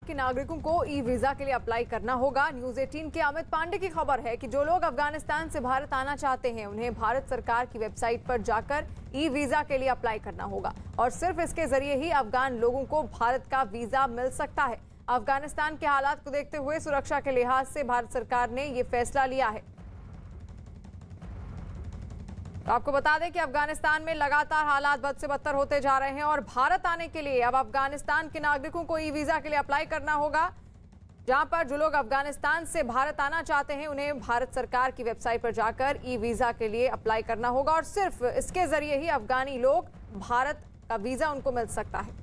के नागरिकों को ई वीजा के लिए अप्लाई करना होगा। न्यूज 18 के अमित पांडे की खबर है कि जो लोग अफगानिस्तान से भारत आना चाहते हैं उन्हें भारत सरकार की वेबसाइट पर जाकर ई वीजा के लिए अप्लाई करना होगा और सिर्फ इसके जरिए ही अफगान लोगों को भारत का वीजा मिल सकता है। अफगानिस्तान के हालात को देखते हुए सुरक्षा के लिहाज से भारत सरकार ने ये फैसला लिया है। तो आपको बता दें कि अफगानिस्तान में लगातार हालात बद से बदतर होते जा रहे हैं और भारत आने के लिए अब अफगानिस्तान के नागरिकों को ई वीजा के लिए अप्लाई करना होगा। जहां पर जो लोग अफगानिस्तान से भारत आना चाहते हैं उन्हें भारत सरकार की वेबसाइट पर जाकर ई वीजा के लिए अप्लाई करना होगा और सिर्फ इसके जरिए ही अफगानी लोग भारत का वीजा उनको मिल सकता है।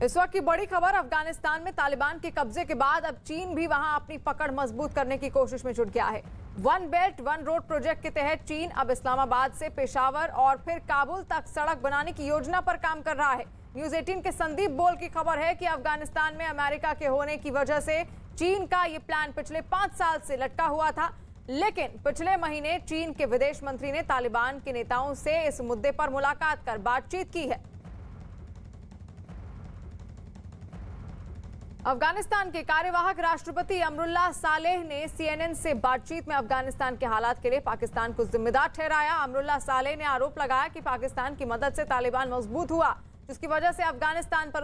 इस वक्त की बड़ी खबर, अफगानिस्तान में तालिबान के कब्जे के बाद अब चीन भी वहां अपनी पकड़ मजबूत करने की कोशिश में जुट गया है। One belt one road project के तहत चीन अब इस्लामाबाद से पेशावर और फिर काबुल तक सड़क बनाने की योजना पर काम कर रहा है। न्यूज 18 के संदीप बोल की खबर है कि अफगानिस्तान में अमेरिका के होने की वजह से चीन का ये प्लान पिछले 5 साल से लटका हुआ था, लेकिन पिछले महीने चीन के विदेश मंत्री ने तालिबान के नेताओं से इस मुद्दे पर मुलाकात कर बातचीत की है। अफगानिस्तान के कार्यवाहक राष्ट्रपति अमरुल्लाह सालेह ने CNN से बातचीत में अफगानिस्तान के हालात के लिए पाकिस्तान को जिम्मेदार ठहराया। अमरुल्लाह सालेह ने आरोप लगाया कि पाकिस्तान की मदद से तालिबान मजबूत हुआ, जिसकी वजह से अफगानिस्तान पर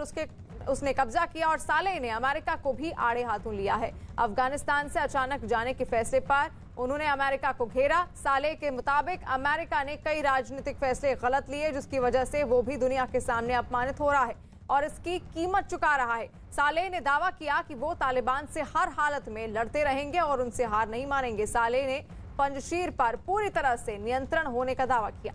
उसने कब्जा किया और सालेह ने अमेरिका को भी आड़े हाथों लिया है। अफगानिस्तान से अचानक जाने के फैसले पर उन्होंने अमेरिका को घेरा। सालेह के मुताबिक अमेरिका ने कई राजनीतिक फैसले गलत लिए, जिसकी वजह से वो भी दुनिया के सामने अपमानित हो रहा है और इसकी कीमत चुका रहा है। सालेह ने दावा किया कि वो तालिबान से हर हालत में लड़ते रहेंगे और उनसे हार नहीं मानेंगे। सालेह ने पंजशीर पर पूरी तरह से नियंत्रण होने का दावा किया।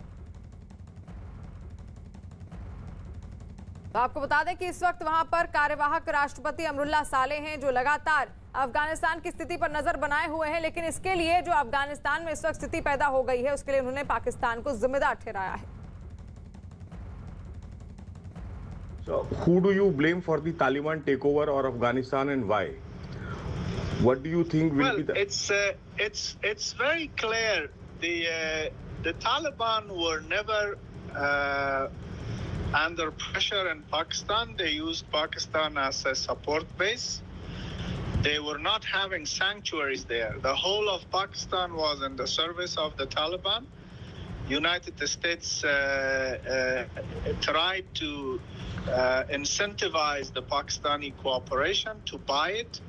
तो आपको बता दें कि इस वक्त वहां पर कार्यवाहक राष्ट्रपति अमरुल्लाह सालेह हैं, जो लगातार अफगानिस्तान की स्थिति पर नजर बनाए हुए हैं, लेकिन इसके लिए जो अफगानिस्तान में इस वक्त स्थिति पैदा हो गई है उसके लिए उन्होंने पाकिस्तान को जिम्मेदार ठहराया है। So, who do you blame for the Taliban takeover of Afghanistan and why? What do you think will be the? It's very clear. The Taliban were never under pressure in Pakistan. They used Pakistan as a support base. They were not having sanctuaries there. The whole of Pakistan was in the service of the Taliban. United States tried to incentivize the Pakistani cooperation to buy it.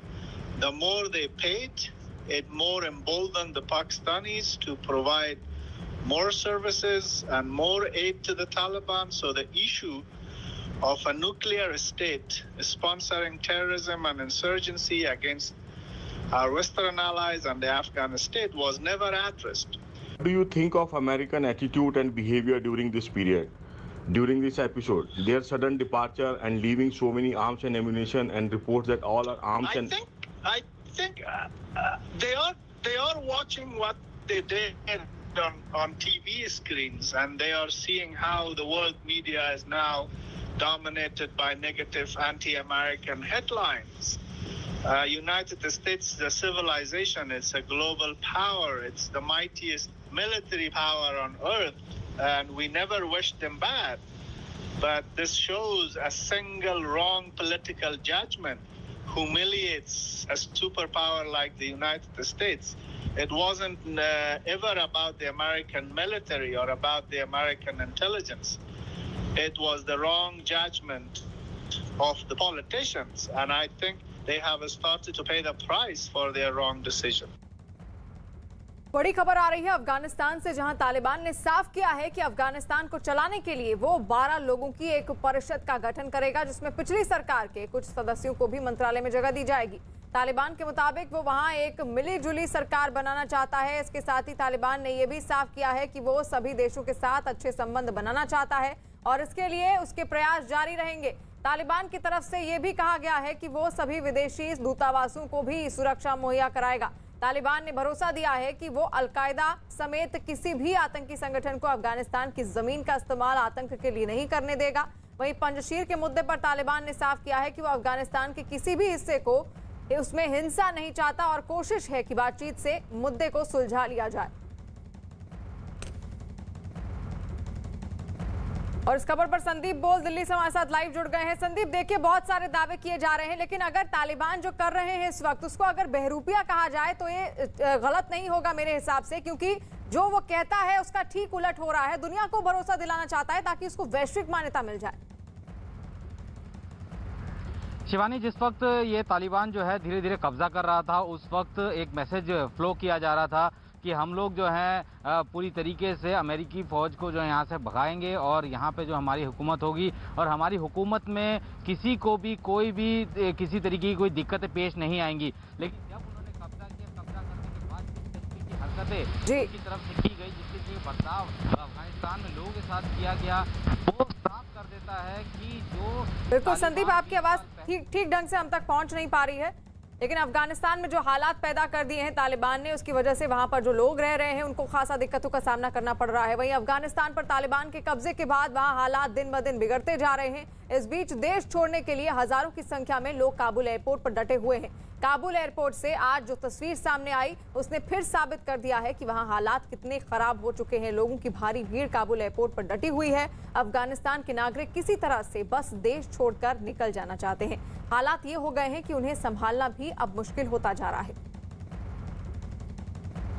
The more they paid, it more emboldened the Pakistanis to provide more services and more aid to the Taliban. So the issue of a nuclear state sponsoring terrorism and insurgency against our Western allies and the Afghan state was never addressed. What do you think of American attitude and behavior during this period? During this episode, their sudden departure and leaving so many arms and ammunition, and reports that all are arms I think they are watching what they did on TV screens, and they are seeing how the world media is now dominated by negative anti-American headlines. United States, the civilization, it's a global power. It's the mightiest military power on earth. And we never wished them bad. But this shows a single wrong political judgment humiliates a superpower like the United States. It wasn't ever about the American military or about the American intelligence. It was the wrong judgment of the politicians. And I think they have started to pay the price for their wrong decision. बड़ी खबर आ रही है अफगानिस्तान से, जहां तालिबान ने साफ किया है कि अफगानिस्तान को चलाने के लिए वो 12 लोगों की एक परिषद का गठन करेगा, जिसमें पिछली सरकार के कुछ सदस्यों को भी मंत्रालय में जगह दी जाएगी। तालिबान के मुताबिक वो वहां एक मिली-जुली सरकार बनाना चाहता है। इसके साथ ही तालिबान ने यह भी साफ किया है कि वो सभी देशों के साथ अच्छे संबंध बनाना चाहता है और इसके लिए उसके प्रयास जारी रहेंगे। तालिबान की तरफ से यह भी कहा गया है कि वो सभी विदेशी दूतावासों को भी सुरक्षा मुहैया कराएगा। तालिबान ने भरोसा दिया है कि वो अल-कायदा समेत किसी भी आतंकी संगठन को अफगानिस्तान की जमीन का इस्तेमाल आतंक के लिए नहीं करने देगा। वहीं पंजशीर के मुद्दे पर तालिबान ने साफ किया है कि वो अफगानिस्तान के किसी भी हिस्से को उसमें हिंसा नहीं चाहता और कोशिश है कि बातचीत से मुद्दे को सुलझा लिया जाए। और इस खबर पर संदीप बोल दिल्ली से हमारे साथ लाइव जुड़ गए हैं। संदीप, देखिए बहुत सारे दावे किए जा रहे हैं, लेकिन अगर तालिबान जो कर रहे हैं इस वक्त उसको अगर बहरूपिया कहा जाए तो ये गलत नहीं होगा मेरे हिसाब से, क्योंकि जो वो कहता है उसका ठीक उलट हो रहा है। दुनिया को भरोसा दिलाना चाहता है ताकि उसको वैश्विक मान्यता मिल जाए। शिवानी, जिस वक्त ये तालिबान जो है धीरे धीरे कब्जा कर रहा था, उस वक्त एक मैसेज फ्लो किया जा रहा था कि हम लोग जो है पूरी तरीके से अमेरिकी फ़ौज को जो है यहाँ से भगाएंगे और यहाँ पे जो हमारी हुकूमत होगी और हमारी हुकूमत में किसी को भी कोई भी किसी तरीके की कोई दिक्कतें पेश नहीं आएंगी। लेकिन जब उन्होंने कब्जा किया, कब्जा करने के बाद जिस तरीके की हरकतें उनकी तरफ से की गई, जिसके लिए बर्ताव अफगानिस्तान में लोगों के साथ किया गया, वो साफ कर देता है कि जो बिल्कुल संदीप, आपकी आवाज़ ठीक ढंग से हम तक पहुँच नहीं पा रही है, लेकिन अफगानिस्तान में जो हालात पैदा कर दिए हैं तालिबान ने, उसकी वजह से वहां पर जो लोग रह रहे हैं उनको खासा दिक्कतों का सामना करना पड़ रहा है। वहीं अफगानिस्तान पर तालिबान के कब्जे के बाद वहां हालात दिन ब दिन बिगड़ते जा रहे हैं। इस बीच देश छोड़ने के लिए हजारों की संख्या में लोग काबुल एयरपोर्ट पर डटे हुए हैं। काबुल एयरपोर्ट से आज जो तस्वीर सामने आई उसने फिर साबित कर दिया है कि वहां हालात कितने खराब हो चुके हैं। लोगों की भारी भीड़ काबुल एयरपोर्ट पर डटी हुई है। अफगानिस्तान के नागरिक किसी तरह से बस देश छोड़कर निकल जाना चाहते हैं। हालात ये हो गए हैं कि उन्हें संभालना भी अब मुश्किल होता जा रहा है।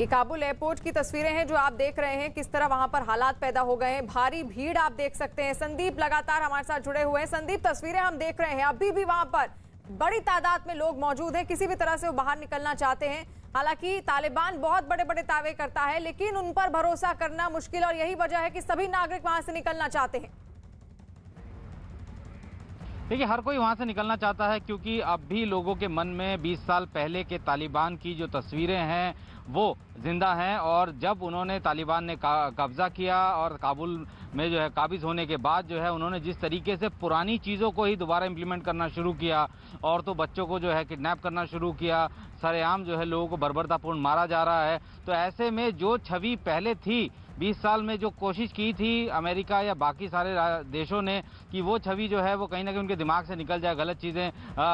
ये काबुल एयरपोर्ट की तस्वीरें हैं जो आप देख रहे हैं, किस तरह वहां पर हालात पैदा हो गए हैं। भारी भीड़ आप देख सकते हैं। संदीप लगातार हमारे साथ जुड़े हुए हैं। संदीप, तस्वीरें हम देख रहे हैं, अभी भी वहां पर बड़ी तादाद में लोग मौजूद हैं, किसी भी तरह से वो बाहर निकलना चाहते हैं। हालांकि तालिबान बहुत बड़े बड़े दावे करता है, लेकिन उन पर भरोसा करना मुश्किल, और यही वजह है कि सभी नागरिक वहां से निकलना चाहते हैं। देखिए, हर कोई वहां से निकलना चाहता है क्योंकि अब भी लोगों के मन में 20 साल पहले के तालिबान की जो तस्वीरें हैं वो जिंदा हैं। और जब उन्होंने तालिबान ने कब्जा किया और काबुल में जो है काबिज होने के बाद जो है उन्होंने जिस तरीके से पुरानी चीज़ों को ही दोबारा इम्प्लीमेंट करना शुरू किया, औरतों बच्चों को जो है किडनैप करना शुरू किया, सरेआम जो है लोगों को बर्बरतापूर्ण मारा जा रहा है। तो ऐसे में जो छवि पहले थी 20 साल में, जो कोशिश की थी अमेरिका या बाकी सारे देशों ने कि वो छवि जो है वो कहीं ना कहीं उनके दिमाग से निकल जाए, गलत चीज़ें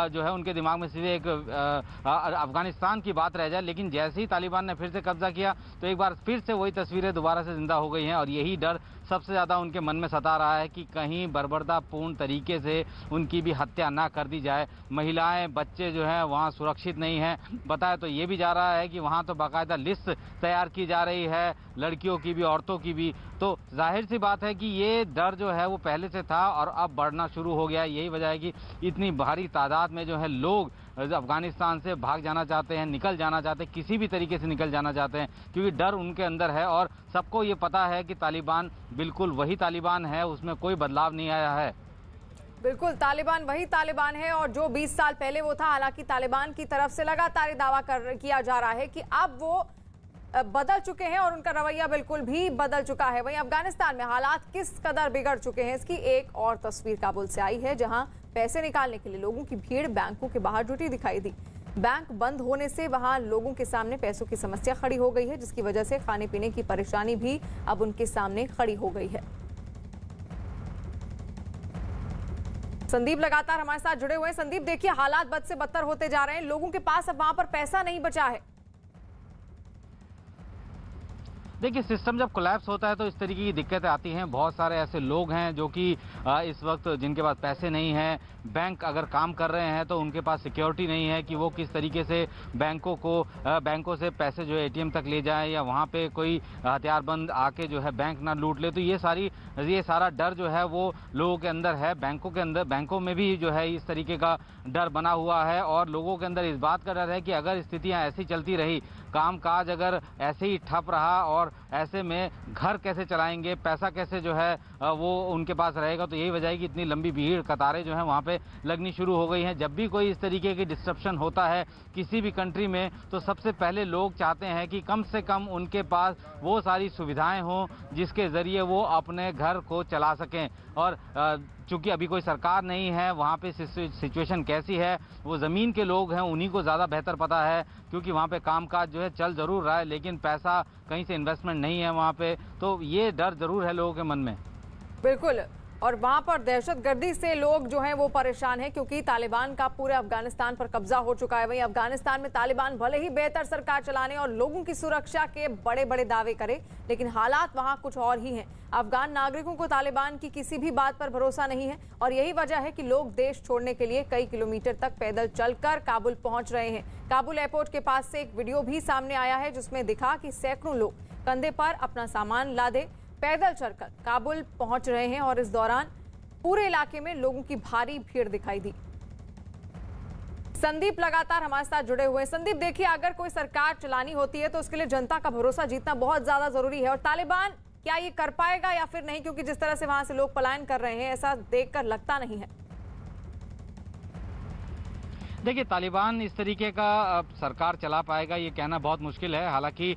जो है उनके दिमाग में सीधे एक अफगानिस्तान की बात रह जाए। लेकिन जैसे ही तालिबान ने फिर से कब्जा किया तो एक बार फिर से वही तस्वीरें दोबारा से जिंदा हो गई हैं। और यही डर सबसे ज़्यादा उनके मन में सता रहा है कि कहीं बर्बरतापूर्ण तरीके से उनकी भी हत्या ना कर दी जाए। महिलाएं, बच्चे जो हैं वहाँ सुरक्षित नहीं हैं। बताया तो ये भी जा रहा है कि वहाँ तो बाकायदा लिस्ट तैयार की जा रही है, लड़कियों की भी औरतों की भी। तो जाहिर सी बात है कि ये डर जो है वो पहले से था और अब बढ़ना शुरू हो गया है। यही वजह है कि इतनी भारी तादाद में जो है लोग अफगानिस्तान से भाग जाना चाहते हैं, निकल जाना चाहते हैं, किसी भी तरीके से निकल जाना चाहते हैं, क्योंकि डर उनके अंदर है। और सबको ये पता है कि तालिबान बिल्कुल वही तालिबान है, उसमें कोई बदलाव नहीं आया है। बिल्कुल, तालिबान वही तालिबान है और जो 20 साल पहले वो था। हालांकि तालिबान की तरफ से लगातार दावा किया जा रहा है कि अब वो बदल चुके हैं और उनका रवैया बिल्कुल भी बदल चुका है। वहीं अफगानिस्तान में हालात किस कदर बिगड़ चुके हैं, इसकी एक और तस्वीर काबुल से आई है, जहां पैसे निकालने के लिए लोगों की भीड़ बैंकों के बाहर जुटी दिखाई दी। बैंक बंद होने से वहां लोगों के सामने पैसों की समस्या खड़ी हो गई है, जिसकी वजह से खाने पीने की परेशानी भी अब उनके सामने खड़ी हो गई है। संदीप लगातार हमारे साथ जुड़े हुए हैं। संदीप, देखिए हालात बद से बदतर होते जा रहे हैं, लोगों के पास अब वहां पर पैसा नहीं बचा है। देखिए, सिस्टम जब कोलैप्स होता है तो इस तरीके की दिक्कतें आती हैं। बहुत सारे ऐसे लोग हैं जो कि इस वक्त जिनके पास पैसे नहीं हैं, बैंक अगर काम कर रहे हैं तो उनके पास सिक्योरिटी नहीं है कि वो किस तरीके से बैंकों से पैसे जो है एटीएम तक ले जाएं या वहाँ पे कोई हथियारबंद आके जो है बैंक ना लूट ले। तो ये सारा डर जो है वो लोगों के अंदर है। बैंकों में भी जो है इस तरीके का डर बना हुआ है और लोगों के अंदर इस बात का डर है कि अगर स्थितियाँ ऐसी चलती रही, कामकाज अगर ऐसे ही ठप रहा और ऐसे में घर कैसे चलाएंगे, पैसा कैसे जो है वो उनके पास रहेगा। तो यही वजह है कि इतनी लंबी भीड़, कतारें जो है वहाँ पे लगनी शुरू हो गई हैं। जब भी कोई इस तरीके की डिस्ट्रप्शन होता है किसी भी कंट्री में तो सबसे पहले लोग चाहते हैं कि कम से कम उनके पास वो सारी सुविधाएं हों जिसके ज़रिए वो अपने घर को चला सकें। और चूँकि अभी कोई सरकार नहीं है, वहाँ पे सिचुएशन कैसी है वो ज़मीन के लोग हैं उन्हीं को ज़्यादा बेहतर पता है, क्योंकि वहाँ पे कामकाज जो है चल ज़रूर रहा है लेकिन पैसा कहीं से इन्वेस्टमेंट नहीं है वहाँ पे। तो ये डर ज़रूर है लोगों के मन में। बिल्कुल, और वहां पर दहशतगर्दी से लोग जो हैं वो परेशान हैं क्योंकि तालिबान का पूरे अफगानिस्तान पर कब्जा हो चुका है। वहीं अफगानिस्तान में तालिबान भले ही बेहतर सरकार चलाने और लोगों की सुरक्षा के बड़े बड़े दावे करे, लेकिन हालात वहां कुछ और ही हैं। अफगान नागरिकों को तालिबान की किसी भी बात पर भरोसा नहीं है और यही वजह है कि लोग देश छोड़ने के लिए कई किलोमीटर तक पैदल चलकर काबुल पहुंच रहे हैं। काबुल एयरपोर्ट के पास से एक वीडियो भी सामने आया है जिसमें दिखा कि सैकड़ों लोग कंधे पर अपना सामान लादे पैदल चलकर काबुल पहुंच रहे हैं और इस दौरान पूरे इलाके में लोगों की भारी भीड़ दिखाई दी। संदीप लगातार हमारे साथ जुड़े हुए हैं। संदीप, देखिए, अगर कोई सरकार चलानी होती है तो उसके लिए जनता का भरोसा जीतना बहुत ज्यादा जरूरी है और तालिबान क्या ये कर पाएगा या फिर नहीं, क्योंकि जिस तरह से वहां से लोग पलायन कर रहे हैं ऐसा देखकर लगता नहीं है। देखिए, तालिबान इस तरीके का सरकार चला पाएगा ये कहना बहुत मुश्किल है। हालांकि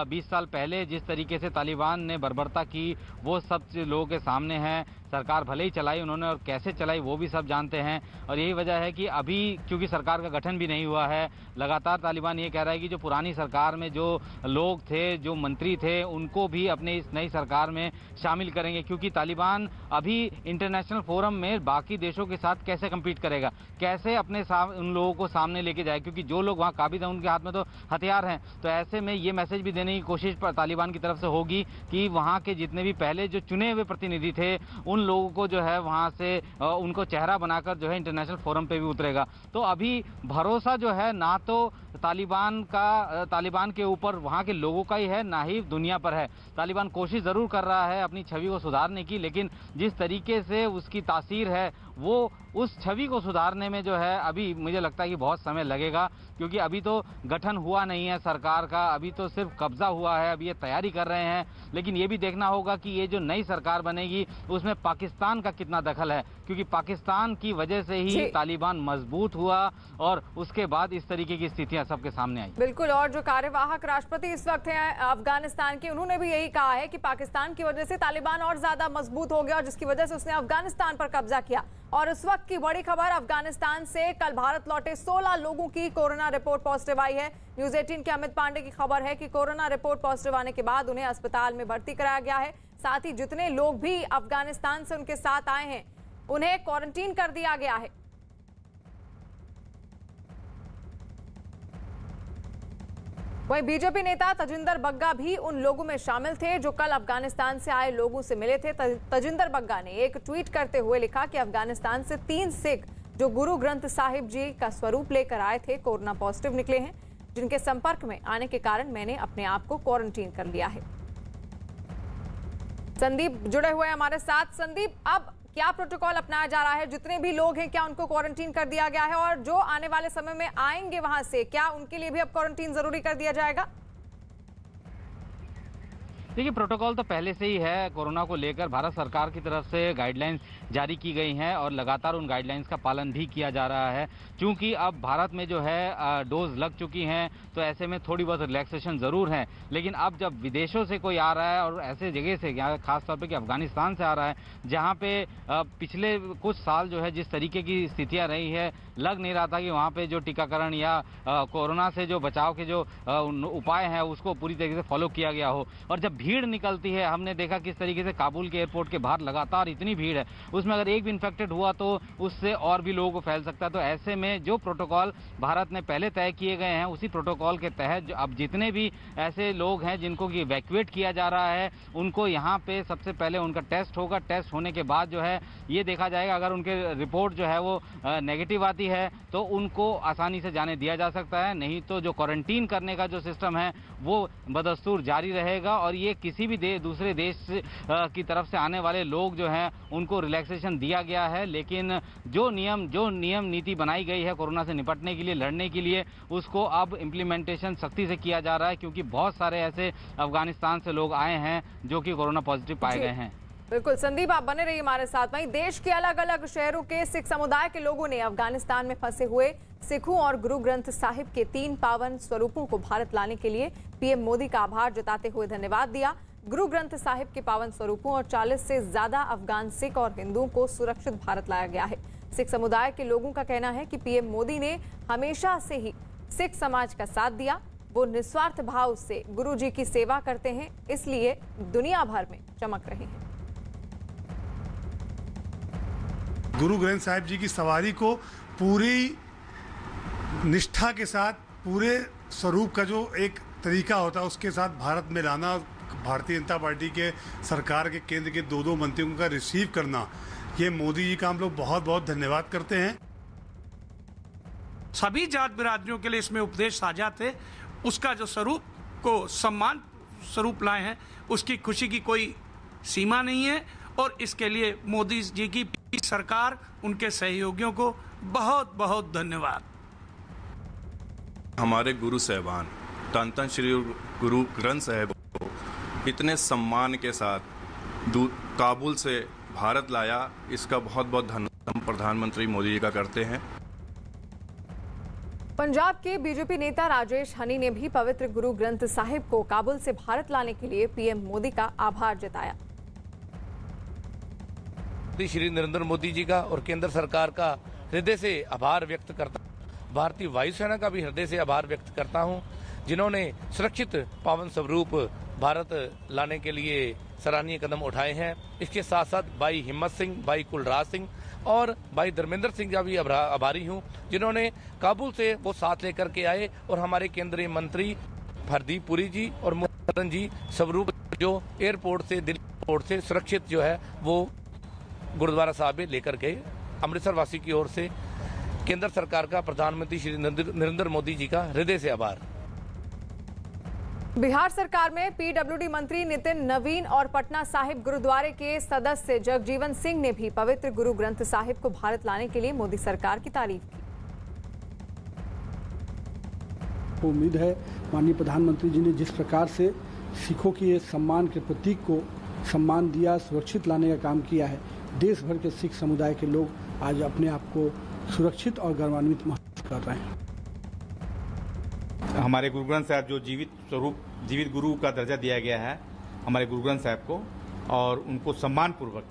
20 साल पहले जिस तरीके से तालिबान ने बर्बरता की वो सब लोगों के सामने है। सरकार भले ही चलाई उन्होंने और कैसे चलाई वो भी सब जानते हैं और यही वजह है कि अभी क्योंकि सरकार का गठन भी नहीं हुआ है, लगातार तालिबान ये कह रहा है कि जो पुरानी सरकार में जो लोग थे, जो मंत्री थे, उनको भी अपने इस नई सरकार में शामिल करेंगे, क्योंकि तालिबान अभी इंटरनेशनल फोरम में बाकी देशों के साथ कैसे कम्पीट करेगा, कैसे अपने उन लोगों को सामने लेके जाए, क्योंकि जो लोग वहाँ काबिज हैं उनके हाथ में तो हथियार हैं। तो ऐसे में ये मैसेज भी देने की कोशिश तालिबान की तरफ से होगी कि वहाँ के जितने भी पहले जो चुने हुए प्रतिनिधि थे उन लोगों को जो है वहां से उनको चेहरा बनाकर जो है इंटरनेशनल फोरम पे भी उतरेगा। तो अभी भरोसा जो है ना तो तालिबान के ऊपर वहां के लोगों का ही है, ना ही दुनिया पर है। तालिबान कोशिश जरूर कर रहा है अपनी छवि को सुधारने की, लेकिन जिस तरीके से उसकी तासीर है वो उस छवि को सुधारने में जो है अभी मुझे लगता है कि बहुत समय लगेगा, क्योंकि अभी तो गठन हुआ नहीं है सरकार का, अभी तो सिर्फ कब्जा हुआ है, अभी ये तैयारी कर रहे हैं। लेकिन ये भी देखना होगा कि ये जो नई सरकार बनेगी उसमें पाकिस्तान का कितना दखल है, क्योंकि पाकिस्तान की वजह से ही तालिबान मजबूत हुआ और उसके बाद इस तरीके की स्थितियां सबके सामने आई। बिल्कुल, और जो कार्यवाहक राष्ट्रपति इस वक्त हैं अफगानिस्तान के, उन्होंने भी यही कहा है कि पाकिस्तान की वजह से तालिबान और ज्यादा मजबूत हो गया और जिसकी वजह से उसने अफगानिस्तान पर कब्जा किया। और इस वक्त की बड़ी खबर, अफगानिस्तान से कल भारत लौटे 16 लोगों की कोरोना रिपोर्ट पॉजिटिव आई है। न्यूज़ 18 के अमित पांडे की खबर है कि कोरोना रिपोर्ट पॉजिटिव आने के बाद उन्हें अस्पताल में भर्ती कराया गया है। साथ ही जितने लोग भी अफगानिस्तान से उनके साथ आए हैं उन्हें क्वारंटीन कर दिया गया है। वहीं बीजेपी नेता तजिंदर बग्गा भी उन लोगों में शामिल थे जो कल अफगानिस्तान से आए लोगों से मिले थे। तजिंदर बग्गा ने एक ट्वीट करते हुए लिखा कि अफगानिस्तान से 3 सिख जो गुरु ग्रंथ साहिब जी का स्वरूप लेकर आए थे कोरोना पॉजिटिव निकले हैं, जिनके संपर्क में आने के कारण मैंने अपने आप को क्वारंटीन कर लिया है। संदीप जुड़े हुए हमारे साथ। संदीप, अब क्या प्रोटोकॉल अपनाया जा रहा है? जितने भी लोग हैं क्या उनको क्वारंटीन कर दिया गया है और जो आने वाले समय में आएंगे वहां से क्या उनके लिए भी अब क्वारंटीन जरूरी कर दिया जाएगा? देखिए, प्रोटोकॉल तो पहले से ही है। कोरोना को लेकर भारत सरकार की तरफ से गाइडलाइंस जारी की गई हैं और लगातार उन गाइडलाइंस का पालन भी किया जा रहा है। क्योंकि अब भारत में जो है डोज लग चुकी हैं तो ऐसे में थोड़ी बहुत रिलैक्सेशन ज़रूर है, लेकिन अब जब विदेशों से कोई आ रहा है और ऐसे जगह से खासतौर पर कि अफगानिस्तान से आ रहा है जहाँ पे पिछले कुछ साल जो है जिस तरीके की स्थितियाँ रही है, लग नहीं रहा था कि वहाँ पे जो टीकाकरण या कोरोना से जो बचाव के जो उपाय हैं उसको पूरी तरीके से फॉलो किया गया हो। और जब भीड़ निकलती है, हमने देखा किस तरीके से काबुल के एयरपोर्ट के बाहर लगातार इतनी भीड़ है, उसमें अगर एक भी इन्फेक्टेड हुआ तो उससे और भी लोगों को फैल सकता है। तो ऐसे में जो प्रोटोकॉल भारत ने पहले तय किए गए हैं उसी प्रोटोकॉल के तहत अब जितने भी ऐसे लोग हैं जिनको कि इवैक्यूएट किया जा रहा है उनको यहाँ पे सबसे पहले उनका टेस्ट होगा। टेस्ट होने के बाद जो है ये देखा जाएगा, अगर उनके रिपोर्ट जो है वो नेगेटिव आती है तो उनको आसानी से जाने दिया जा सकता है, नहीं तो जो क्वारंटीन करने का जो सिस्टम है वो बदस्तूर जारी रहेगा। और ये किसी भी दूसरे देश की तरफ से आने वाले लोग जो हैं उनको रिलैक्सेशन दिया गया है, लेकिन जो नियम नीति बनाई गई है कोरोना से निपटने के लिए, लड़ने के लिए, उसको अब इम्प्लीमेंटेशन सख्ती से किया जा रहा है, क्योंकि बहुत सारे ऐसे अफगानिस्तान से लोग आए हैं जो कि कोरोना पॉजिटिव पाए गए हैं। बिल्कुल संदीप, आप बने रहिए हमारे साथ। वहीं देश के अलग अलग शहरों के सिख समुदाय के लोगों ने अफगानिस्तान में फंसे हुए सिखों और गुरु ग्रंथ साहिब के 3 पावन स्वरूपों को भारत लाने के लिए पीएम मोदी का आभार जताते हुए धन्यवाद दिया। गुरु ग्रंथ साहिब के पावन स्वरूपों और 40 से ज्यादा अफगान सिख और हिंदुओं को सुरक्षित भारत लाया गया है। सिख समुदाय के लोगों का कहना है कि पीएम मोदी ने हमेशा से ही सिख समाज का साथ दिया। वो निस्वार्थ भाव से गुरु जी की सेवा करते हैं, इसलिए दुनिया भर में चमक रहे हैं। गुरु ग्रंथ साहिब जी की सवारी को पूरी निष्ठा के साथ, पूरे स्वरूप का जो एक तरीका होता है उसके साथ भारत में लाना, भारतीय जनता पार्टी के सरकार के केंद्र के 2 मंत्रियों का रिसीव करना, ये मोदी जी का हम लोग बहुत बहुत धन्यवाद करते हैं। सभी जात बिरादरियों के लिए इसमें उपदेश साझा थे, उसका जो स्वरूप को सम्मान स्वरूप लाए हैं, उसकी खुशी की कोई सीमा नहीं है और इसके लिए मोदी जी की सरकार, उनके सहयोगियों को बहुत बहुत धन्यवाद। हमारे गुरु साहिबान धन धन श्री गुरु ग्रंथ साहिब को इतने सम्मान के साथ काबुल से भारत लाया, इसका बहुत बहुत धन्यवाद प्रधानमंत्री मोदी जी का करते हैं। पंजाब के बीजेपी नेता राजेश हनी ने भी पवित्र गुरु ग्रंथ साहिब को काबुल से भारत लाने के लिए पीएम मोदी का आभार जताया। श्री नरेंद्र मोदी जी का और केंद्र सरकार का हृदय से आभार व्यक्त करता हूं। भारतीय वायुसेना का भी हृदय से आभार व्यक्त करता हूं, जिन्होंने सुरक्षित पावन स्वरूप भारत लाने के लिए सराहनीय कदम उठाए हैं। इसके साथ साथ भाई हिम्मत सिंह, भाई कुलराज सिंह और भाई धर्मेंद्र सिंह का भी आभारी हूं, जिन्होंने काबुल से वो साथ लेकर के आए और हमारे केंद्रीय मंत्री हरदीप पुरी जी और मुरलीधरन जी स्वरूप जो एयरपोर्ट से, दिल्ली एयरपोर्ट से सुरक्षित जो है वो गुरुद्वारा साहब में लेकर गए। अमृतसर वासी की ओर से केंद्र सरकार का प्रधानमंत्री श्री नरेंद्र मोदी जी का हृदय से आभार। बिहार सरकार में पीडब्ल्यूडी मंत्री नितिन नवीन और पटना साहिब गुरुद्वारे के सदस्य जगजीवन सिंह ने भी पवित्र गुरु ग्रंथ साहिब को भारत लाने के लिए मोदी सरकार की तारीफ की। उम्मीद है माननीय प्रधानमंत्री जी ने जिस प्रकार से सिखों की इस सम्मान के प्रतीक को सम्मान दिया, सुरक्षित लाने का काम किया है, देश भर के सिख समुदाय के लोग आज अपने आप को सुरक्षित और गौरवान्वित महसूस कर रहे हैं। हमारे गुरु ग्रंथ साहिब जो जीवित स्वरूप, जीवित गुरु का दर्जा दिया गया है हमारे गुरु ग्रंथ साहिब को, और उनको सम्मानपूर्वक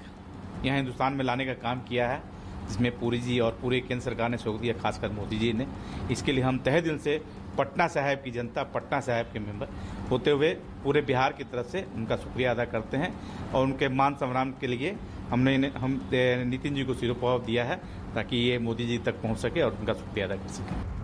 यहाँ हिंदुस्तान में लाने का काम किया है, जिसमें पुरी जी और पूरे केंद्र सरकार ने सहयोग दिया, खासकर मोदी जी ने। इसके लिए हम तहे दिल से पटना साहिब की जनता, पटना साहिब के मेंबर होते हुए पूरे बिहार की तरफ से उनका शुक्रिया अदा करते हैं और उनके मान सम्मान के लिए हम नितिन जी को सिरोपाव दिया है ताकि ये मोदी जी तक पहुंच सके और उनका शुक्रिया अदा कर सके।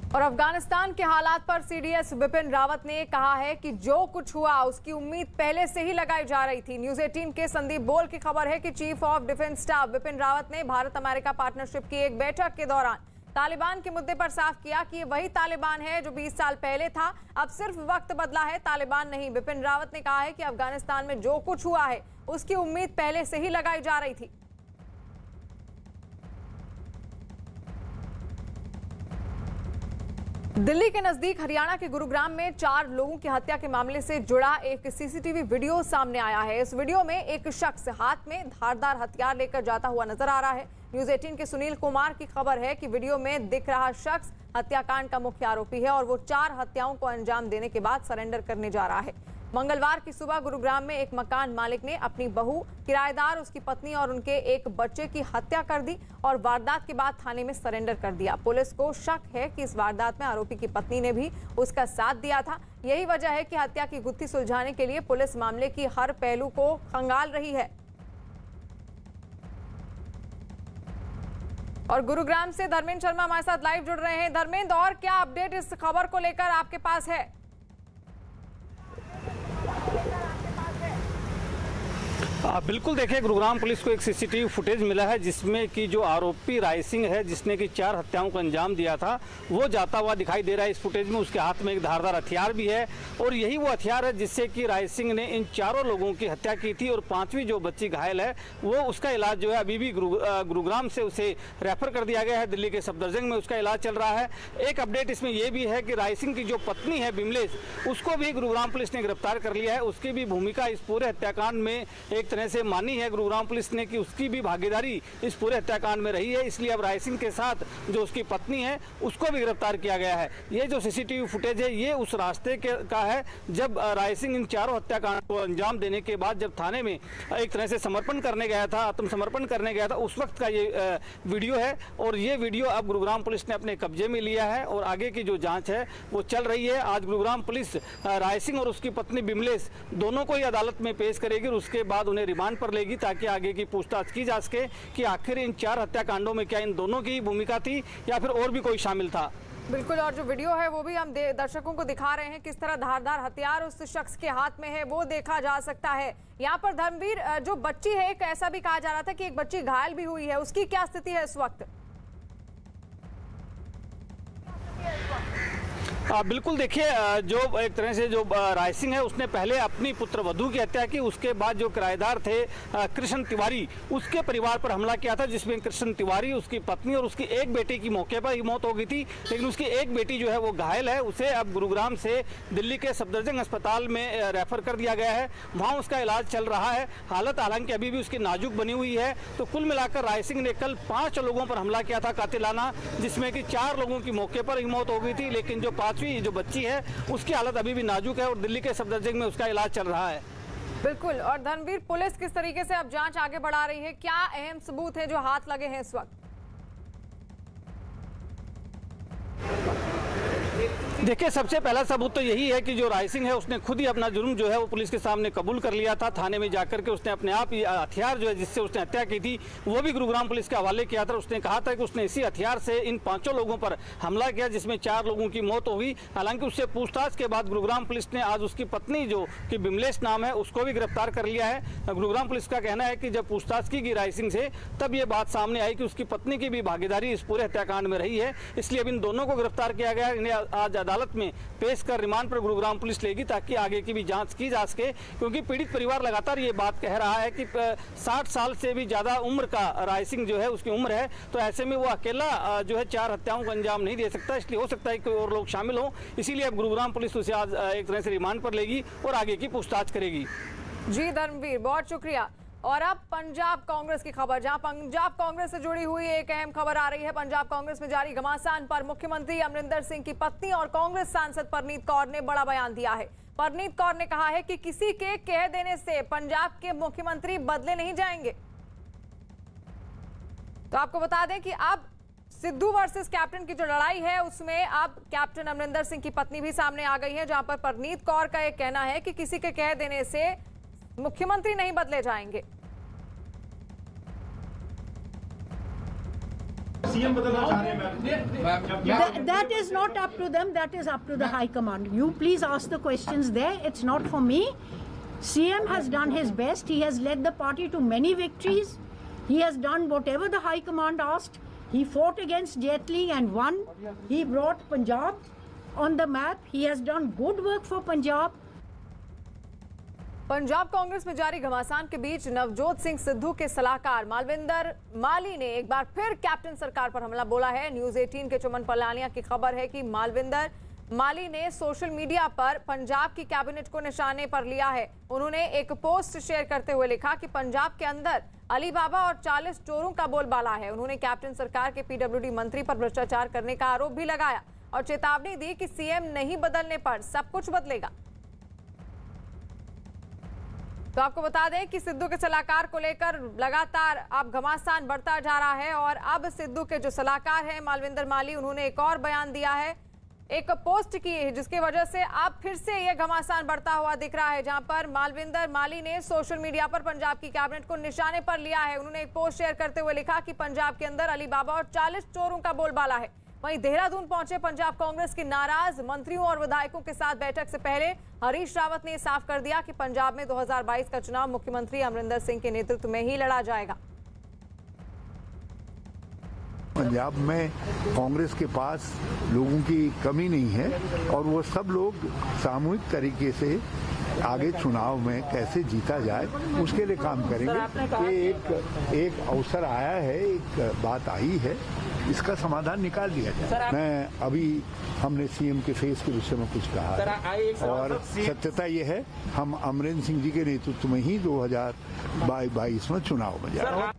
और अफगानिस्तान के हालात पर सीडीएस बिपिन रावत ने कहा है कि जो कुछ हुआ उसकी उम्मीद पहले से ही लगाई जा रही थी। न्यूज 18 के संदीप बोल की खबर है कि chief of defence staff Bipin Rawat ने भारत अमेरिका पार्टनरशिप की एक बैठक के दौरान तालिबान के मुद्दे पर साफ किया कि ये वही तालिबान है जो 20 साल पहले था, अब सिर्फ वक्त बदला है, तालिबान नहीं। बिपिन रावत ने कहा है कि अफगानिस्तान में जो कुछ हुआ है उसकी उम्मीद पहले से ही लगाई जा रही थी। दिल्ली के नजदीक हरियाणा के गुरुग्राम में 4 लोगों की हत्या के मामले से जुड़ा एक सीसीटीवी वीडियो सामने आया है। इस वीडियो में एक शख्स हाथ में धारदार हथियार लेकर जाता हुआ नजर आ रहा है। न्यूज 18 के सुनील कुमार की खबर है कि वीडियो में दिख रहा शख्स हत्याकांड का मुख्य आरोपी है और वो 4 हत्याओं को अंजाम देने के बाद सरेंडर करने जा रहा है। मंगलवार की सुबह गुरुग्राम में एक मकान मालिक ने अपनी बहू, किराएदार, उसकी पत्नी और उनके एक बच्चे की हत्या कर दी और वारदात के बाद थाने में सरेंडर कर दिया। पुलिस को शक है कि इस वारदात में आरोपी की पत्नी ने भी उसका साथ दिया था। यही वजह है कि हत्या की गुत्थी सुलझाने के लिए पुलिस मामले की हर पहलू को खंगाल रही है। और गुरुग्राम से धर्मेंद्र शर्मा हमारे साथ लाइव जुड़ रहे हैं। धर्मेंद्र, और क्या अपडेट इस खबर को लेकर आपके पास है? बिल्कुल, देखिए, गुरुग्राम पुलिस को एक सीसीटीवी फुटेज मिला है जिसमें कि जो आरोपी राय सिंह है, जिसने कि 4 हत्याओं को अंजाम दिया था, वो जाता हुआ दिखाई दे रहा है। इस फुटेज में उसके हाथ में एक धारदार हथियार भी है और यही वो हथियार है जिससे कि राय सिंह ने इन 4 लोगों की हत्या की थी और 5वीं जो बच्ची घायल है वो उसका इलाज जो है अभी भी गुरुग्राम से उसे रेफर कर दिया गया है। दिल्ली के सफदरजंग में उसका इलाज चल रहा है। एक अपडेट इसमें यह भी है कि राय सिंह की जो पत्नी है बिमलेश, उसको भी गुरुग्राम पुलिस ने गिरफ्तार कर लिया है। उसकी भी भूमिका इस पूरे हत्याकांड में एक तरह से मानी है गुरुग्राम पुलिस ने कि उसकी भी भागीदारी इस पूरे हत्याकांड में रही है, इसलिए अब राय सिंह के साथ जो उसकी पत्नी है उसको भी गिरफ्तार किया गया है। ये जो सीसीटीवी फुटेज है ये उस रास्ते का है जब राय सिंह इन 4 हत्याकांड को अंजाम देने के बाद जब थाने में एक तरह से समर्पण करने गया था, आत्मसमर्पण करने गया था, उस वक्त का ये वीडियो है और ये वीडियो अब गुरुग्राम पुलिस ने अपने कब्जे में लिया है और आगे की जो जांच है वो चल रही है। आज गुरुग्राम पुलिस राय सिंह और उसकी पत्नी बिमलेश दोनों को ही अदालत में पेश करेगी और उसके बाद उन्हें रिमांड पर लेगी ताकि आगे की पूछताछ की जा सके कि आखिर इन 4 हत्याकांडों में क्या इन दोनों की भूमिका थी या फिर और भी कोई शामिल था। बिल्कुल, और जो वीडियो है वो भी हम दर्शकों को दिखा रहे हैं, किस तरह धारदार हथियार उस शख्स के हाथ में है वो देखा जा सकता है। यहाँ पर धर्मवीर, जो बच्ची है, एक ऐसा भी कहा जा रहा था कि एक बच्ची घायल भी हुई है, उसकी क्या स्थिति है इस वक्त? बिल्कुल, देखिए जो एक तरह से जो रायसिंह है उसने पहले अपनी पुत्र वधू की हत्या की, उसके बाद जो किराएदार थे कृष्ण तिवारी, उसके परिवार पर हमला किया था, जिसमें कृष्ण तिवारी, उसकी पत्नी और उसकी एक बेटी की मौके पर ही मौत हो गई थी। लेकिन उसकी एक बेटी जो है वो घायल है, उसे अब गुरुग्राम से दिल्ली के सफदरजंग अस्पताल में रेफर कर दिया गया है, वहाँ उसका इलाज चल रहा है। हालत हालांकि अभी भी उसकी नाजुक बनी हुई है। तो कुल मिलाकर रायसिंह ने कल 5 लोगों पर हमला किया था कातिलाना, जिसमें कि 4 लोगों की मौके पर ही मौत हो गई थी, लेकिन जो 5वीं जो बच्ची है उसकी हालत अभी भी नाजुक है और दिल्ली के सफदरजंग में उसका इलाज चल रहा है। बिल्कुल, और धर्मवीर, पुलिस किस तरीके से अब जांच आगे बढ़ा रही है? क्या अहम सबूत है जो हाथ लगे हैं इस वक्त? देखिए, सबसे पहला सबूत तो यही है कि जो रायसिंह है उसने खुद ही अपना जुर्म जो है वो पुलिस के सामने कबूल कर लिया था। थाने में जाकर के उसने अपने आप हथियार जो है जिससे उसने हत्या की थी वो भी गुरुग्राम पुलिस के हवाले किया था। उसने कहा था कि उसने इसी हथियार से इन 5 लोगों पर हमला किया, जिसमें 4 लोगों की मौत हो गई। हालांकि उससे पूछताछ के बाद गुरुग्राम पुलिस ने आज उसकी पत्नी जो कि बिमलेश नाम है उसको भी गिरफ्तार कर लिया है। गुरुग्राम पुलिस का कहना है कि जब पूछताछ की गई रायसिंह से तब ये बात सामने आई कि उसकी पत्नी की भी भागीदारी इस पूरे हत्याकांड में रही है, इसलिए अब इन दोनों को गिरफ्तार किया गया है। इन्हें आज अदालत में पेश कर रिमांड पर गुरुग्राम पुलिस लेगी ताकि आगे की भी जांच की जा सके, क्योंकि पीड़ित परिवार लगातार ये बात कह रहा है कि 60 साल से भी ज्यादा उम्र का रायसिंह जो है उसकी उम्र है, तो ऐसे में वो अकेला जो है 4 हत्याओं को अंजाम नहीं दे सकता, इसलिए हो सकता है कि और लोग शामिल हों। इसीलिए अब गुरुग्राम पुलिस उसे आज एक तरह से रिमांड पर लेगी और आगे की पूछताछ करेगी। जी धर्मवीर, बहुत शुक्रिया। और अब पंजाब कांग्रेस की खबर, जहां पंजाब कांग्रेस से जुड़ी हुई एक अहम खबर आ रही है। पंजाब कांग्रेस में जारी घमासान पर मुख्यमंत्री अमरिंदर सिंह की पत्नी और कांग्रेस सांसद परनीत कौर ने बड़ा बयान दिया है। परनीत कौर ने कहा है कि किसी के कह देने से पंजाब के मुख्यमंत्री बदले नहीं जाएंगे। तो आपको बता दें कि अब सिद्धू वर्सेस कैप्टन की जो लड़ाई है उसमें अब कैप्टन अमरिंदर सिंह की पत्नी भी सामने आ गई है, जहां पर परनीत कौर का एक कहना है कि किसी के कह देने से मुख्यमंत्री नहीं बदले जाएंगे। That is not up to them, that is up to the High Command. You please ask the questions there, it's not for me. CM has done his best, he has led the party to many victories. He has done whatever the High Command asked. He fought against Jet Li and won. He brought Punjab on the map. He has done good work for Punjab. Punjab Congress में जारी घमासान के बीच नवजोत सिंह सिद्धू के सलाहकार मालविंदर माली ने एक बार फिर captain सरकार पर हमला बोला है। न्यूज 18 के चमन पलानिया की खबर है कि मालविंदर माली ने सोशल मीडिया पर पंजाब की कैबिनेट को निशाने पर लिया है। उन्होंने एक पोस्ट शेयर करते हुए लिखा कि पंजाब के अंदर अली बाबा और 40 चोरों का बोलबाला है। उन्होंने कैप्टन सरकार के पीडब्ल्यूडी मंत्री पर भ्रष्टाचार करने का आरोप भी लगाया और चेतावनी दी कि सीएम नहीं बदलने पर सब कुछ बदलेगा। तो आपको बता दें कि सिद्धू के सलाहकार को लेकर लगातार अब घमासान बढ़ता जा रहा है और अब सिद्धू के जो सलाहकार हैं मालविंदर माली, उन्होंने एक और बयान दिया है, एक पोस्ट की है, जिसकी वजह से अब फिर से यह घमासान बढ़ता हुआ दिख रहा है, जहां पर मालविंदर माली ने सोशल मीडिया पर पंजाब की कैबिनेट को निशाने पर लिया है। उन्होंने एक पोस्ट शेयर करते हुए लिखा कि पंजाब के अंदर अली बाबा और 40 चोरों का बोलबाला है। वहीं देहरादून पहुंचे पंजाब कांग्रेस के नाराज मंत्रियों और विधायकों के साथ बैठक से पहले हरीश रावत ने साफ कर दिया कि पंजाब में 2022 का चुनाव मुख्यमंत्री अमरिंदर सिंह के नेतृत्व में ही लड़ा जाएगा। पंजाब में कांग्रेस के पास लोगों की कमी नहीं है और वो सब लोग सामूहिक तरीके से आगे चुनाव में कैसे जीता जाए उसके लिए काम करेंगे। ये एक अवसर आया है, एक बात आई है, इसका समाधान निकाल दिया जाए। मैं अभी हमने सीएम के फेस के विषय में कुछ कहा है और सत्यता ये है हम अमरिंदर सिंह जी के नेतृत्व में ही 2022 में चुनाव में जाएंगे।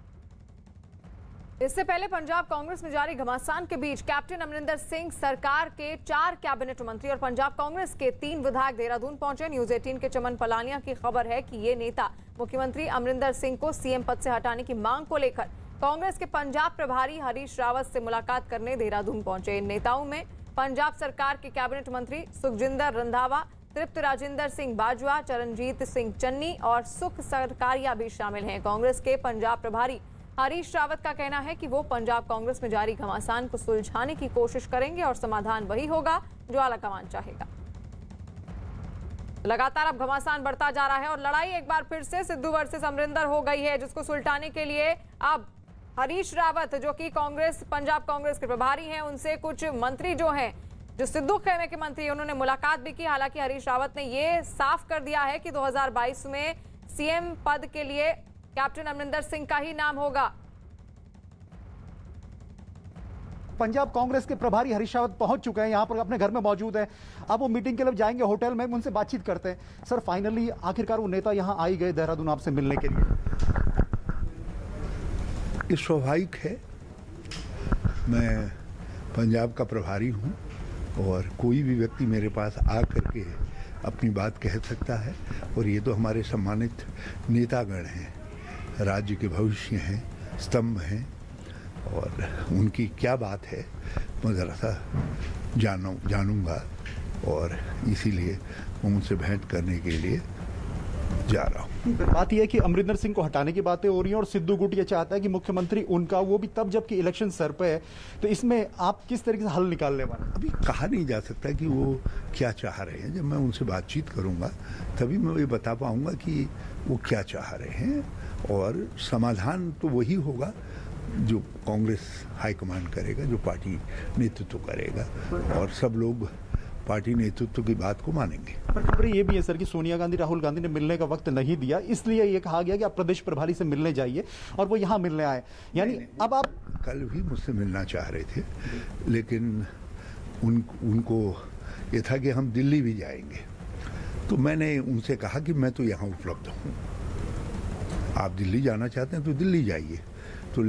इससे पहले पंजाब कांग्रेस में जारी घमासान के बीच कैप्टन अमरिंदर सिंह सरकार के 4 कैबिनेट मंत्री और पंजाब कांग्रेस के 3 विधायक देहरादून पहुंचे। न्यूज 18 के चमन पलानिया की खबर है कि ये नेता मुख्यमंत्री अमरिंदर सिंह को सीएम पद से हटाने की मांग को लेकर कांग्रेस के पंजाब प्रभारी हरीश रावत से मुलाकात करने देहरादून पहुंचे। इन नेताओं में पंजाब सरकार के कैबिनेट मंत्री सुखजिंदर रंधावा, तृप्त राजेंद्र सिंह बाजवा, चरणजीत सिंह चन्नी और सुख सरकारिया भी शामिल हैं। कांग्रेस के पंजाब प्रभारी हरीश रावत का कहना है कि वो पंजाब कांग्रेस में जारी घमासान को सुलझाने की कोशिश करेंगे और समाधान वही होगा जो आलाकमान चाहेगा। लगातार अब घमासान बढ़ता जा रहा है और लड़ाई एक बार फिर से सिद्धू वर्सेस अमरिंदर हो गई है, जिसको सुलझाने के लिए अब हरीश रावत जो कि पंजाब कांग्रेस के प्रभारी हैं, उनसे कुछ मंत्री जो हैं, जो सिद्धू खेमे के मंत्री, उन्होंने मुलाकात भी की। हालांकि हरीश रावत ने ये साफ कर दिया है कि 2022 में सीएम पद के लिए कैप्टन अमरिंदर सिंह का ही नाम होगा। पंजाब कांग्रेस के प्रभारी हरीश रावत पहुंच चुके हैं, यहां पर अपने घर में मौजूद हैं। अब वो मीटिंग के लिए जाएंगे होटल में, उनसे बातचीत करते हैं। सर, फाइनली आखिरकार वो नेता यहां आ ही गए देहरादून आपसे मिलने के लिए। ये स्वाभाविक है, मैं पंजाब का प्रभारी हूं और कोई भी व्यक्ति मेरे पास आ करके अपनी बात कह सकता है। और ये तो हमारे सम्मानित नेतागण हैं, राज्य के भविष्य हैं, स्तंभ हैं, और उनकी क्या बात है मैं ज़रा सा जानूंगा और इसीलिए उनसे भेंट करने के लिए जा रहा हूँ। बात यह है कि अमरिंदर सिंह को हटाने की बातें हो रही हैं और सिद्धू गुट ये चाहता है कि मुख्यमंत्री उनका, वो भी तब जबकि इलेक्शन सर पे है। तो इसमें आप किस तरीके से हल निकालने वाले? अभी कहा नहीं जा सकता कि वो क्या चाह रहे हैं। जब मैं उनसे बातचीत करूंगा तभी मैं ये बता पाऊंगा कि वो क्या चाह रहे हैं, और समाधान तो वही होगा जो कांग्रेस हाईकमान करेगा, जो पार्टी नेतृत्व करेगा, और सब लोग पार्टी नेतृत्व की बात को मानेंगे। पर खबरें ये भी है सर कि सोनिया गांधी, राहुल गांधी ने मिलने का वक्त नहीं दिया, इसलिए ये कहा गया कि आप प्रदेश प्रभारी से मिलने जाइए, और वो यहाँ मिलने आए। यानी अब आप कल भी मुझसे मिलना चाह रहे थे, लेकिन उनको ये था कि हम दिल्ली भी जाएंगे, तो मैंने उनसे कहा कि मैं तो यहाँ उपलब्ध हूँ, आप दिल्ली जाना चाहते हैं तो दिल्ली जाइए। तो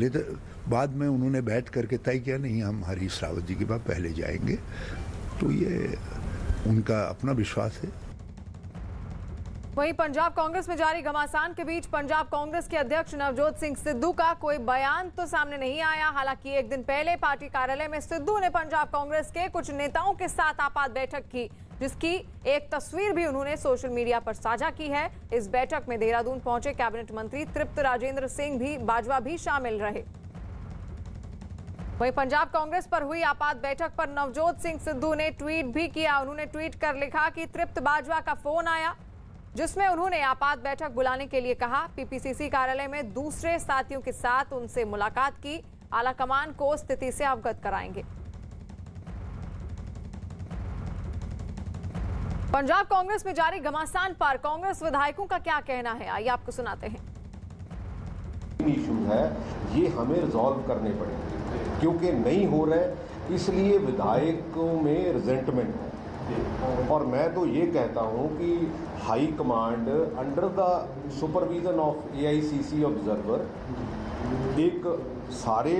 बाद में उन्होंने बैठ करके तय किया, नहीं हम हरीश रावत जी के पास पहले जाएंगे। तो ये उनका अपना विश्वास है। वहीं पंजाब कांग्रेस में जारी घमासान के बीच पंजाब कांग्रेस के अध्यक्ष नवजोत सिंह सिद्धू का कोई बयान तो सामने नहीं आया। हालांकि एक दिन पहले पार्टी कार्यालय में सिद्धू ने पंजाब कांग्रेस के कुछ नेताओं के साथ आपात बैठक की, जिसकी एक तस्वीर भी उन्होंने सोशल मीडिया पर साझा की है। इस बैठक में देहरादून पहुंचे कैबिनेट मंत्री तृप्त राजेंद्र सिंह बाजवा भी शामिल रहे। वहीं पंजाब कांग्रेस पर हुई आपात बैठक पर नवजोत सिंह सिद्धू ने ट्वीट भी किया। उन्होंने ट्वीट कर लिखा कि तृप्त बाजवा का फोन आया, जिसमें उन्होंने आपात बैठक बुलाने के लिए कहा। पीपीसीसी कार्यालय में दूसरे साथियों के साथ उनसे मुलाकात की, आलाकमान को स्थिति से अवगत कराएंगे। पंजाब कांग्रेस में जारी घमासान पर कांग्रेस विधायकों का क्या कहना है, आइए आपको सुनाते हैं। इश्यूज है, ये हमें रिजॉल्व करने पड़ेंगे, क्योंकि नहीं हो रहे, इसलिए विधायकों में रिजेंटमेंट है। और मैं तो ये कहता हूँ कि high command under the supervision of AICC observer एक सारे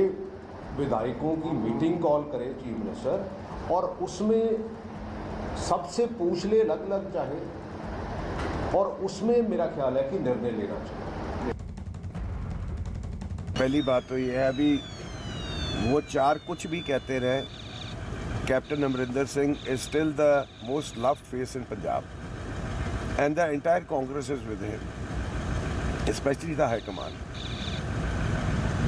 विधायकों की मीटिंग कॉल करे चीफ मिनिस्टर, और उसमें सबसे पूछ ले अलग अलग चाहे, और उसमें मेरा ख्याल है कि निर्णय लेना चाहिए। पहली बात तो ये है, अभी वो चार कुछ भी कहते रहे, captain Amarinder Singh is still the most loved face in Punjab and the entire Congress is with him, specially the high command.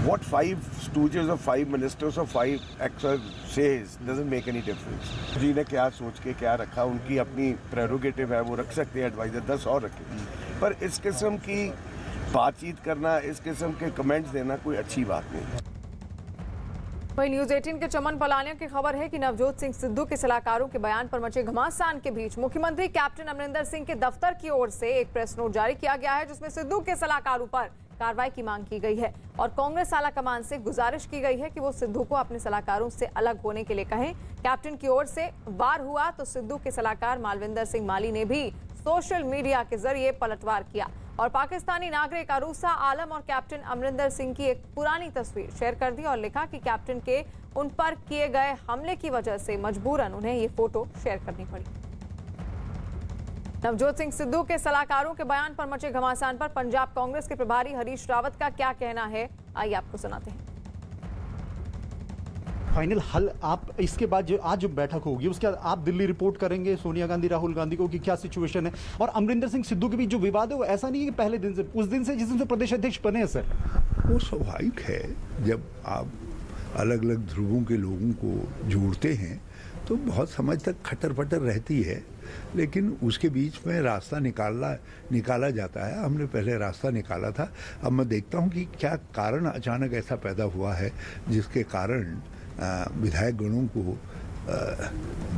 What 5 stooges of 5 ministers or 5 experts says doesn't make any difference. जी ने क्या सोच के क्या रखा, उनकी अपनी प्रेरोगेटिव है, वो रख सकते हैं एडवाइजर, 10 और रखें। पर इस किस्म की बातचीत करना, इस किस्म के कमेंट्स देना कोई अच्छी बात नहीं। वहीं न्यूज 18 के चमन पलानिया की खबर है कि नवजोत सिंह सिद्धू के सलाहकारों के बयान पर मचे घमासान के बीच मुख्यमंत्री कैप्टन अमरिंदर सिंह के दफ्तर की ओर से एक प्रेस नोट जारी किया गया है, जिसमें सिद्धू के सलाहकारों पर कार्रवाई की मांग की गई है और कांग्रेस आलाकमान से गुजारिश की गई है कि वो सिद्धू को अपने सलाहकारों से अलग होने के लिए कहें। कैप्टन की ओर से वार हुआ तो सिद्धू के सलाहकार मालविंदर सिंह माली ने भी सोशल मीडिया के जरिए पलटवार किया और पाकिस्तानी नागरिक अरूसा आलम और कैप्टन अमरिंदर सिंह की एक पुरानी तस्वीर शेयर कर दी और लिखा कि कैप्टन के उन पर किए गए हमले की वजह से मजबूरन उन्हें ये फोटो शेयर करनी पड़ी। नवजोत सिंह सिद्धू के सलाहकारों के बयान पर मचे घमासान पर पंजाब कांग्रेस के प्रभारी हरीश रावत का क्या कहना है, आइए आपको सुनाते हैं। फाइनल हल आप इसके बाद जो आज जो बैठक होगी उसके बाद आप दिल्ली रिपोर्ट करेंगे सोनिया गांधी राहुल गांधी को कि क्या सिचुएशन है? और अमरिंदर सिंह सिद्धू के बीच जो विवाद है वो ऐसा नहीं है कि पहले दिन से, उस दिन से जिस दिन से प्रदेश अध्यक्ष बने हैं सर। वो स्वाभाविक है, जब आप अलग अलग ध्रुवों के लोगों को जोड़ते हैं तो बहुत समझ तक खटर पटर रहती है, लेकिन उसके बीच में रास्ता निकाला जाता है। हमने पहले रास्ता निकाला था, अब मैं देखता हूँ कि क्या कारण अचानक ऐसा पैदा हुआ है जिसके कारण विधायक गणों को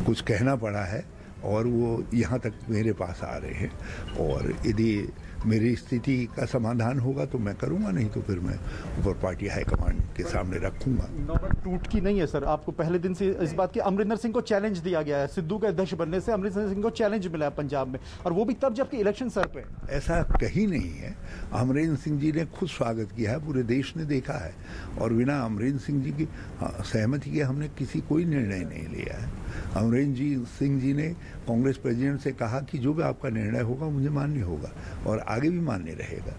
कुछ कहना पड़ा है और वो यहाँ तक मेरे पास आ रहे हैं। और यदि मेरी स्थिति का समाधान होगा तो मैं करूँगा, नहीं तो फिर मैं ऊपर पार्टी हाईकमांड के सामने रखूँगा। नौबत टूट की नहीं है सर, आपको पहले दिन से इस बात की अमरिंदर सिंह को चैलेंज दिया गया है, सिद्धू के अध्यक्ष बनने से अमरिंदर सिंह को चैलेंज मिला है पंजाब में, और वो भी तब जबकि इलेक्शन सर पे। ऐसा कहीं नहीं है, अमरिंदर सिंह जी ने खुद स्वागत किया है, पूरे देश ने देखा है, और बिना अमरिंदर सिंह जी की सहमति के हमने कोई निर्णय नहीं लिया है। अमरिंदर सिंह जी ने कांग्रेस प्रेसिडेंट से कहा कि जो भी आपका निर्णय होगा मुझे मान्य होगा और आगे भी मान्य रहेगा।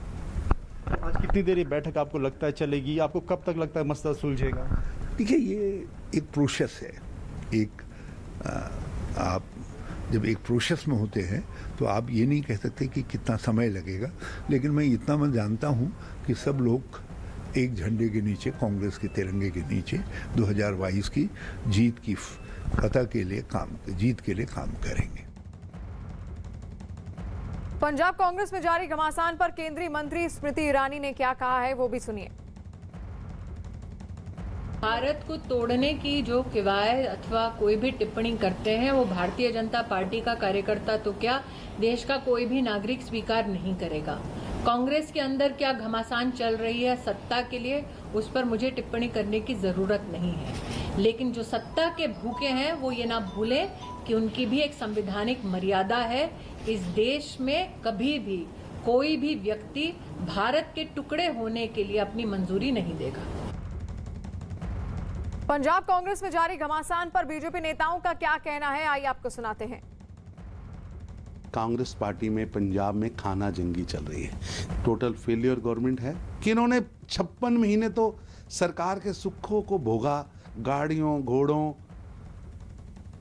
आज कितनी देर ये बैठक आपको लगता है चलेगी? आपको कब तक लगता है मसला सुलझेगा? देखिए, ये एक प्रोसेस है। आप जब एक प्रोसेस में होते हैं तो आप ये नहीं कह सकते कि कितना समय लगेगा, लेकिन मैं जानता हूँ कि सब लोग एक झंडे के नीचे, कांग्रेस के तिरंगे के नीचे 2022 की जीत की फतह के लिए जीत के लिए काम करेंगे। पंजाब कांग्रेस में जारी घमासान पर केंद्रीय मंत्री स्मृति ईरानी ने क्या कहा है, वो भी सुनिए। भारत को तोड़ने की जो किवायद अथवा कोई भी टिप्पणी करते हैं वो भारतीय जनता पार्टी का कार्यकर्ता तो क्या, देश का कोई भी नागरिक स्वीकार नहीं करेगा। कांग्रेस के अंदर क्या घमासान चल रही है सत्ता के लिए, उस पर मुझे टिप्पणी करने की जरूरत नहीं है, लेकिन जो सत्ता के भूखे हैं वो ये ना भूलें कि उनकी भी एक संवैधानिक मर्यादा है। इस देश में कभी भी कोई भी व्यक्ति भारत के टुकड़े होने के लिए अपनी मंजूरी नहीं देगा। पंजाब कांग्रेस में जारी घमासान पर बीजेपी नेताओं का क्या कहना है, आइए आपको सुनाते हैं। कांग्रेस पार्टी में पंजाब में खाना जंगी चल रही है, टोटल फेलियर गवर्नमेंट है कि इन्होंने 56 महीने तो सरकार के सुखों को भोगा, गाड़ियों घोड़ों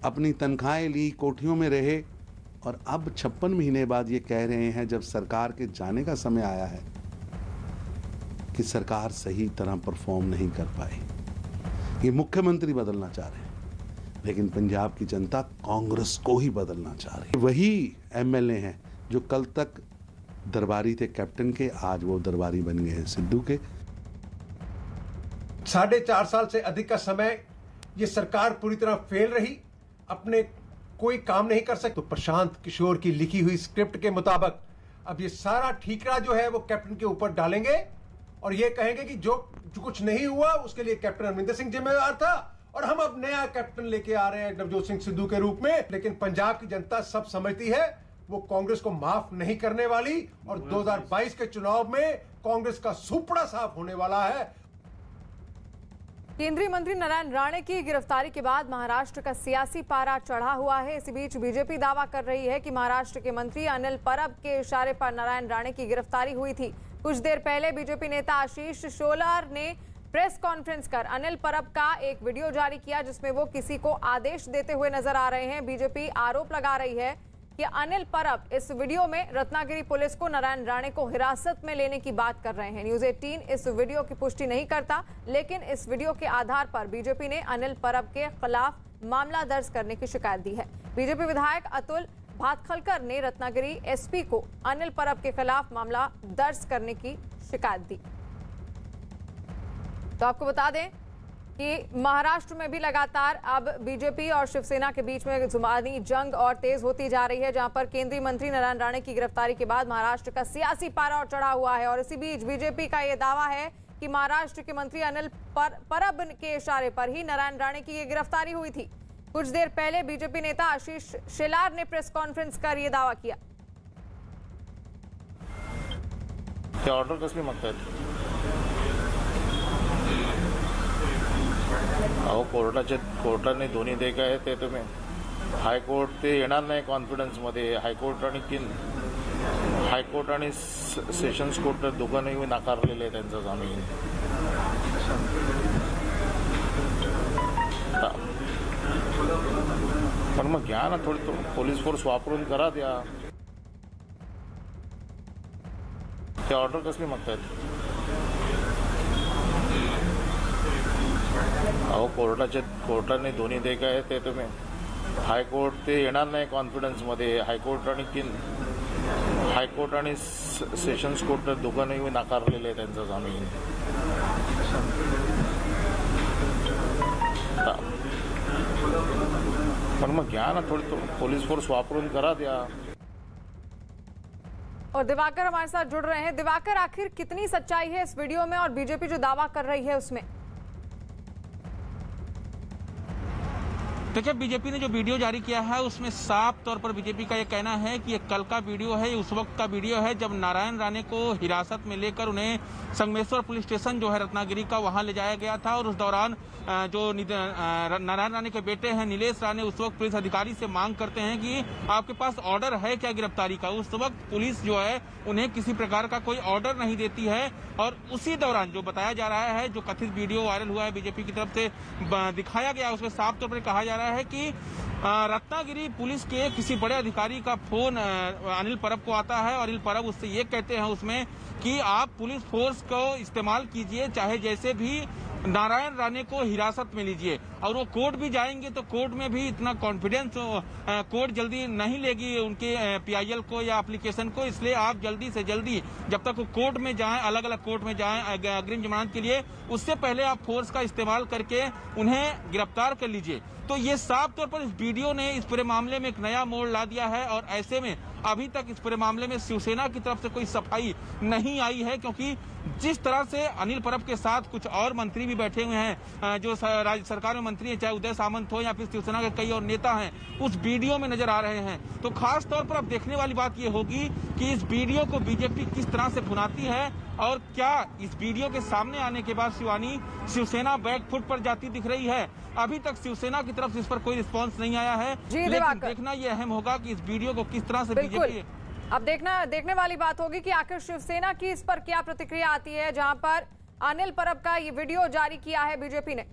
अपनी तनख्वाहें ली, कोठियों में रहे, और अब 56 महीने बाद ये कह रहे हैं जब सरकार के जाने का समय आया है कि सरकार सही तरह परफॉर्म नहीं कर पाई। ये मुख्यमंत्री बदलना चाह रहे हैं, लेकिन पंजाब की जनता कांग्रेस को ही बदलना चाह रही है। वही एमएलए हैं जो कल तक दरबारी थे कैप्टन के, आज वो दरबारी बन गए हैं सिद्धू के। 4.5 साल से अधिक का समय ये सरकार पूरी तरह फेल रही, अपने कोई काम नहीं कर सकते। तो प्रशांत किशोर की लिखी हुई स्क्रिप्ट के मुताबिक अब ये सारा ठीकरा जो है वो कैप्टन के ऊपर डालेंगे और ये कहेंगे कि जो कुछ नहीं हुआ उसके लिए कैप्टन अमरिंदर सिंह जिम्मेदार था और हम अब नया कैप्टन लेके आ रहे हैं नवजोत सिंह सिद्धू के रूप में। लेकिन पंजाब की जनता सब समझती है वो कांग्रेस को माफ नहीं करने वाली और 2022 के चुनाव में कांग्रेस का सुपड़ा साफ होने वाला है। केंद्रीय मंत्री नारायण राणे की गिरफ्तारी के बाद महाराष्ट्र का सियासी पारा चढ़ा हुआ है। इसी बीच बीजेपी दावा कर रही है कि महाराष्ट्र के मंत्री अनिल परब के इशारे पर नारायण राणे की गिरफ्तारी हुई थी। कुछ देर पहले बीजेपी नेता आशीष शेलार ने प्रेस कॉन्फ्रेंस कर अनिल परब का एक वीडियो जारी किया जिसमें वो किसी को आदेश देते हुए नजर आ रहे हैं। बीजेपी आरोप लगा रही है कि अनिल परब इस वीडियो में रत्नागिरी पुलिस को नारायण राणे को हिरासत में लेने की बात कर रहे हैं। न्यूज 18 इस वीडियो की पुष्टि नहीं करता, लेकिन इस वीडियो के आधार पर बीजेपी ने अनिल परब के खिलाफ मामला दर्ज करने की शिकायत दी है। बीजेपी विधायक अतुल भातखलकर ने रत्नागिरी एसपी को अनिल परब के खिलाफ मामला दर्ज करने की शिकायत दी। तो आपको बता दें कि महाराष्ट्र में भी लगातार अब बीजेपी और शिवसेना के बीच में जुबानी जंग और तेज होती जा रही है, जहां पर केंद्रीय मंत्री नारायण राणे की गिरफ्तारी के बाद महाराष्ट्र का सियासी पारा और चढ़ा हुआ है। और इसी बीच बीजेपी का यह दावा है कि महाराष्ट्र के मंत्री अनिल परब के इशारे पर ही नारायण राणे की ये गिरफ्तारी हुई थी। कुछ देर पहले बीजेपी नेता आशीष शेलार ने प्रेस कॉन्फ्रेंस कर यह दावा किया। ऑर्डर कसली मागतात? अहो कोर्टाने दोन्ही ते काय ते तुम्ही हायकोर्ट ते येणार नाही कॉन्फिडन्समध्ये। हायकोर्ट आणि सेशन्स कोर्ट दोघांनाही नाकारलेले आहे त्यांचा जामीन। मग घ्या ना थोडी पोलीस फोर्स वापरून करा द्या. ते ऑर्डर कसली मागतायत? अहो कोर्टाने दोन्ही जे काय आहे ते तुम्ही हायकोर्ट ते येणार नाही कॉन्फिडन्समध्ये. हायकोर्ट आणि सेशन्स कोर्ट दोघांनाही नाकारलेले आहे त्यांचा जामीन. पण मग घ्या ना थोडी पोलीस फोर्स वापरून करा द्या. और दिवाकर हमारे साथ जुड़ रहे हैं. दिवाकर, आखिर कितनी सच्चाई है इस वीडियो में और बीजेपी जो दावा कर रही है उसमें? देखिए, बीजेपी ने जो वीडियो जारी किया है उसमें साफ तौर पर बीजेपी का ये कहना है कि ये कल का वीडियो है, उस वक्त का वीडियो है जब नारायण राणे को हिरासत में लेकर उन्हें संगमेश्वर पुलिस स्टेशन जो है रत्नागिरी का वहां ले जाया गया था. और उस दौरान जो नारायण राणे के बेटे हैं नीलेश राणे उस वक्त पुलिस अधिकारी से मांग करते हैं कि आपके पास ऑर्डर है क्या गिरफ्तारी का. उस वक्त पुलिस जो है उन्हें किसी प्रकार का कोई ऑर्डर नहीं देती है. और उसी दौरान जो बताया जा रहा है, जो कथित वीडियो वायरल हुआ है बीजेपी की तरफ से दिखाया गया, उसमें साफ तौर पर कहा जा रहा है कि रत्नागिरी पुलिस के किसी बड़े अधिकारी का फोन अनिल परब को आता है और अनिल परब उससे ये कहते हैं उसमें कि आप पुलिस फोर्स को इस्तेमाल कीजिए, चाहे जैसे भी नारायण राणे को हिरासत में लीजिए. और वो कोर्ट भी जाएंगे तो कोर्ट में भी इतना कॉन्फिडेंस कोर्ट जल्दी नहीं लेगी उनके पीआईएल को या एप्लीकेशन को. इसलिए आप जल्दी से जल्दी जब तक वो कोर्ट में जाएं, अलग अलग कोर्ट में जाएं अग्रिम जमानत के लिए, उससे पहले आप फोर्स का इस्तेमाल करके उन्हें गिरफ्तार कर लीजिए. तो ये साफ तौर पर इस वीडियो ने इस पूरे मामले में एक नया मोड़ ला दिया है. और ऐसे में अभी तक इस पूरे मामले में शिवसेना की तरफ से कोई सफाई नहीं आई है, क्योंकि जिस तरह से अनिल परब के साथ कुछ और मंत्री भी बैठे हुए हैं जो राज्य सरकार में मंत्री हैं, चाहे उदय सामंत हो या फिर शिवसेना के कई और नेता हैं, उस वीडियो में नजर आ रहे हैं. तो खास तौर पर अब देखने वाली बात ये होगी कि इस वीडियो को बीजेपी किस तरह से भुनाती है और क्या इस वीडियो के सामने आने के बाद शिवानी शिवसेना बैकफुट पर जाती दिख रही है. अभी तक शिवसेना की तरफ से इस पर कोई रिस्पांस नहीं आया है, लेकिन देखना ये अहम होगा कि इस वीडियो को किस तरह से बीजेपी अब देखने वाली बात होगी कि आखिर शिवसेना की इस पर क्या प्रतिक्रिया आती है, जहां पर अनिल परब का ये वीडियो जारी किया है बीजेपी ने.